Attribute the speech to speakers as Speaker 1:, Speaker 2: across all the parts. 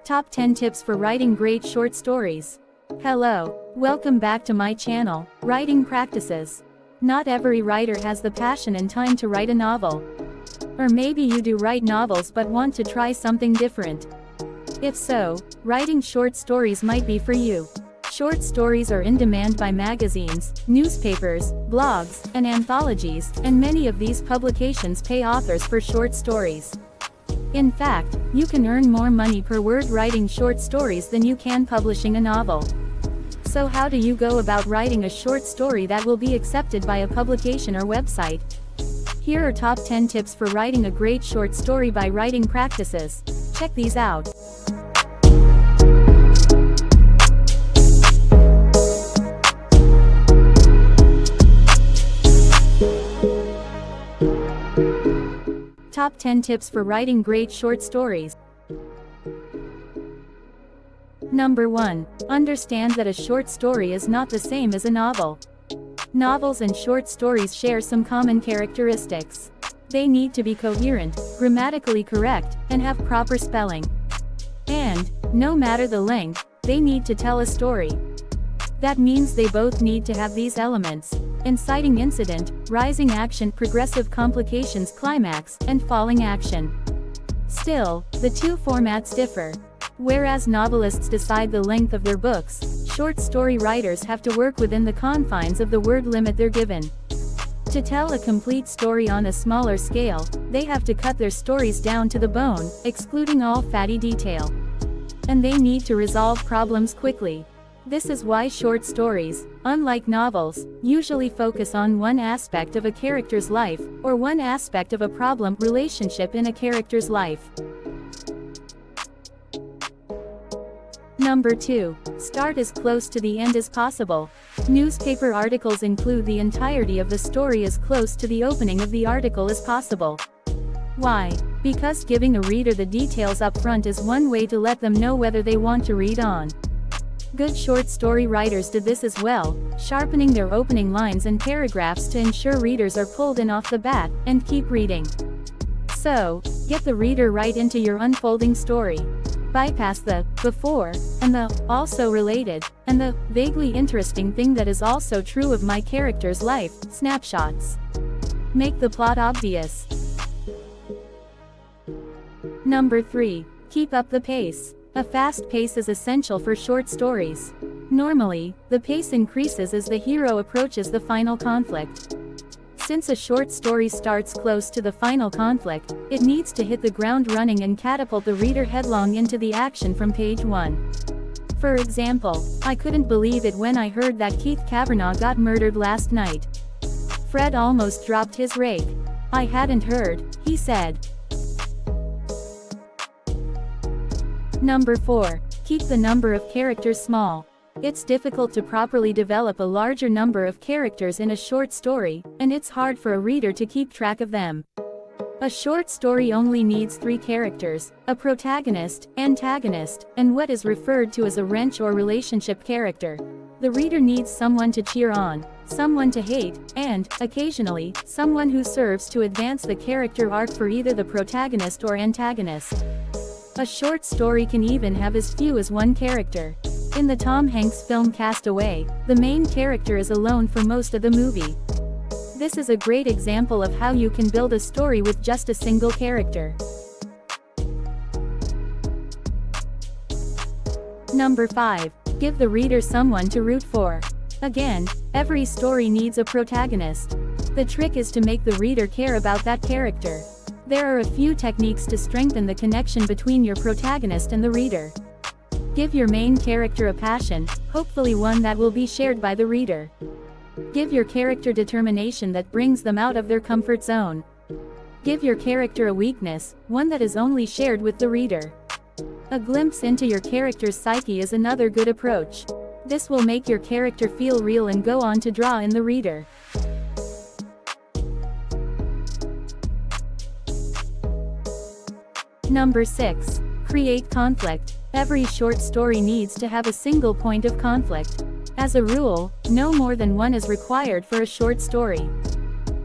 Speaker 1: Top 10 Tips for Writing Great Short Stories. Hello, welcome back to my channel, Writing Practices. Not every writer has the passion and time to write a novel. Or maybe you do write novels but want to try something different. If so, writing short stories might be for you. Short stories are in demand by magazines, newspapers, blogs, and anthologies, and many of these publications pay authors for short stories. In fact, you can earn more money per word writing short stories than you can publishing a novel. So how do you go about writing a short story that will be accepted by a publication or website? Here are top 10 tips for writing a great short story by Writing Practices. Check these out. Top 10 Tips for Writing Great Short Stories. Number 1. Understand that a short story is not the same as a novel. Novels and short stories share some common characteristics. They need to be coherent, grammatically correct, and have proper spelling. And, no matter the length, they need to tell a story. That means they both need to have these elements: inciting incident, rising action, progressive complications, climax, and falling action. Still, the two formats differ. Whereas novelists decide the length of their books, short story writers have to work within the confines of the word limit they're given. To tell a complete story on a smaller scale, they have to cut their stories down to the bone, excluding all fatty detail. And they need to resolve problems quickly. This is why short stories, unlike novels, usually focus on one aspect of a character's life, or one aspect of a problem relationship in a character's life. Number 2. Start as close to the end as possible. Newspaper articles include the entirety of the story as close to the opening of the article as possible. Why? Because giving a reader the details up front is one way to let them know whether they want to read on. Good short story writers did this as well, sharpening their opening lines and paragraphs to ensure readers are pulled in off the bat, and keep reading. So, get the reader right into your unfolding story. Bypass the before, and the also related, and the vaguely interesting thing that is also true of my character's life snapshots. Make the plot obvious. Number 3. Keep up the pace. A fast pace is essential for short stories. Normally, the pace increases as the hero approaches the final conflict. Since a short story starts close to the final conflict, it needs to hit the ground running and catapult the reader headlong into the action from page 1. For example, I couldn't believe it when I heard that Keith Kavanaugh got murdered last night. Fred almost dropped his rake. I hadn't heard, he said. Number 4. Keep the number of characters small. It's difficult to properly develop a larger number of characters in a short story, and it's hard for a reader to keep track of them. A short story only needs 3 characters: a protagonist, antagonist, and what is referred to as a wrench or relationship character. The reader needs someone to cheer on, someone to hate, and, occasionally, someone who serves to advance the character arc for either the protagonist or antagonist. A short story can even have as few as 1 character. In the Tom Hanks film Cast Away, the main character is alone for most of the movie. This is a great example of how you can build a story with just a single character. Number 5. Give the reader someone to root for. Again, every story needs a protagonist. The trick is to make the reader care about that character. There are a few techniques to strengthen the connection between your protagonist and the reader. Give your main character a passion, hopefully one that will be shared by the reader. Give your character determination that brings them out of their comfort zone. Give your character a weakness, one that is only shared with the reader. A glimpse into your character's psyche is another good approach. This will make your character feel real and go on to draw in the reader. Number 6. Create conflict. Every short story needs to have a single point of conflict. As a rule, no more than one is required for a short story.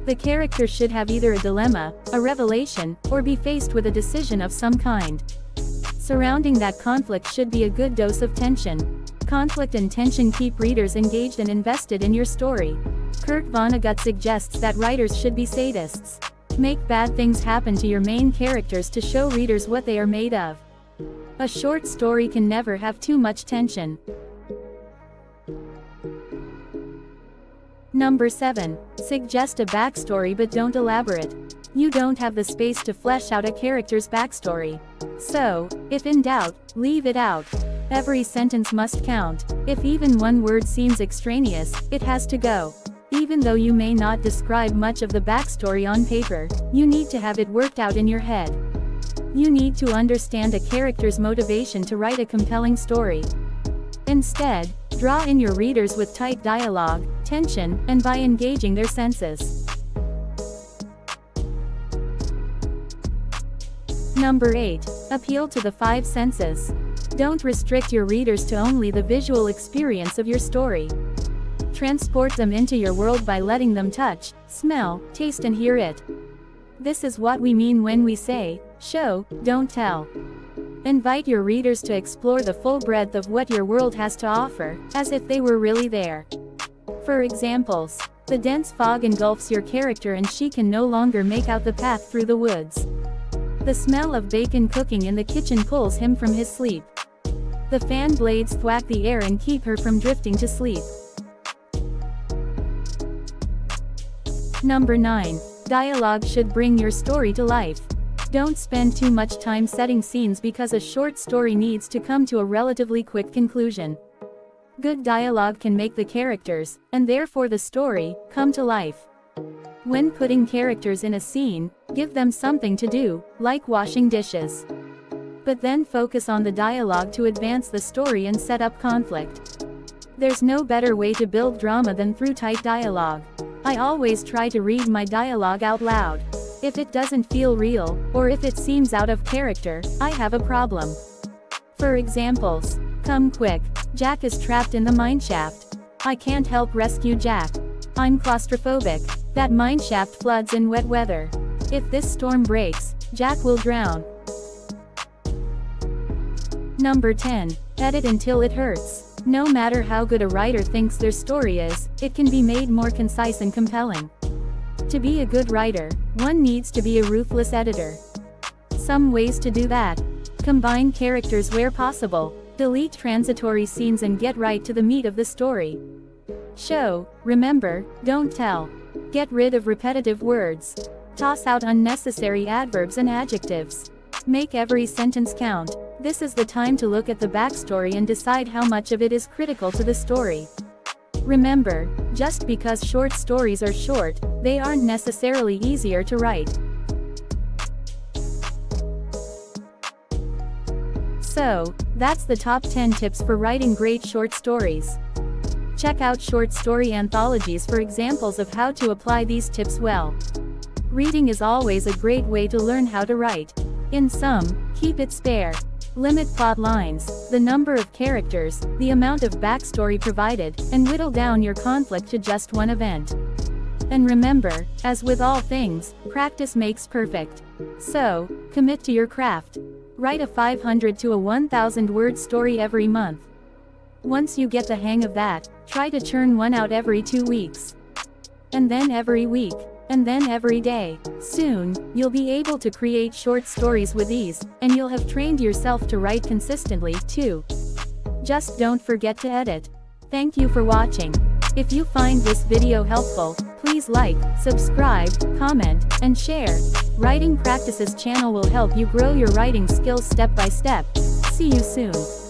Speaker 1: The character should have either a dilemma, a revelation, or be faced with a decision of some kind. Surrounding that conflict should be a good dose of tension. Conflict and tension keep readers engaged and invested in your story. Kurt Vonnegut suggests that writers should be sadists. Make bad things happen to your main characters to show readers what they are made of. A short story can never have too much tension. Number 7. Suggest a backstory but don't elaborate. You don't have the space to flesh out a character's backstory. So, if in doubt, leave it out. Every sentence must count. If even one word seems extraneous, it has to go. Even though you may not describe much of the backstory on paper, you need to have it worked out in your head. You need to understand a character's motivation to write a compelling story. Instead, draw in your readers with tight dialogue, tension, and by engaging their senses. Number 8. Appeal to the 5 senses. Don't restrict your readers to only the visual experience of your story. Transport them into your world by letting them touch, smell, taste and hear it. This is what we mean when we say, show, don't tell. Invite your readers to explore the full breadth of what your world has to offer, as if they were really there. For examples, the dense fog engulfs your character and she can no longer make out the path through the woods. The smell of bacon cooking in the kitchen pulls him from his sleep. The fan blades thwack the air and keep her from drifting to sleep. Number 9. Dialogue should bring your story to life. Don't spend too much time setting scenes because a short story needs to come to a relatively quick conclusion. Good dialogue can make the characters, and therefore the story, come to life. When putting characters in a scene, give them something to do, like washing dishes. But then focus on the dialogue to advance the story and set up conflict. There's no better way to build drama than through tight dialogue. I always try to read my dialogue out loud. If it doesn't feel real, or if it seems out of character, I have a problem. For examples, come quick, Jack is trapped in the mineshaft. I can't help rescue Jack. I'm claustrophobic. That mineshaft floods in wet weather. If this storm breaks, Jack will drown. Number 10. Edit until it hurts. No matter how good a writer thinks their story is, it can be made more concise and compelling. To be a good writer, one needs to be a ruthless editor. Some ways to do that. Combine characters where possible. Delete transitory scenes and get right to the meat of the story. Show, remember, don't tell. Get rid of repetitive words. Toss out unnecessary adverbs and adjectives. Make every sentence count. This is the time to look at the backstory and decide how much of it is critical to the story. Remember, just because short stories are short, they aren't necessarily easier to write. So, that's the top 10 tips for writing great short stories. Check out short story anthologies for examples of how to apply these tips well. Reading is always a great way to learn how to write. In sum, keep it spare. Limit plot lines, the number of characters, the amount of backstory provided, and whittle down your conflict to just one event. And remember, as with all things, practice makes perfect. So, commit to your craft. Write a 500 to a 1,000 word story every month. Once you get the hang of that, try to churn one out every 2 weeks. And then every week. And then every day. Soon, you'll be able to create short stories with ease, and you'll have trained yourself to write consistently, too. Just don't forget to edit. Thank you for watching. If you find this video helpful, please like, subscribe, comment, and share. Writing Practices channel will help you grow your writing skills step by step. See you soon.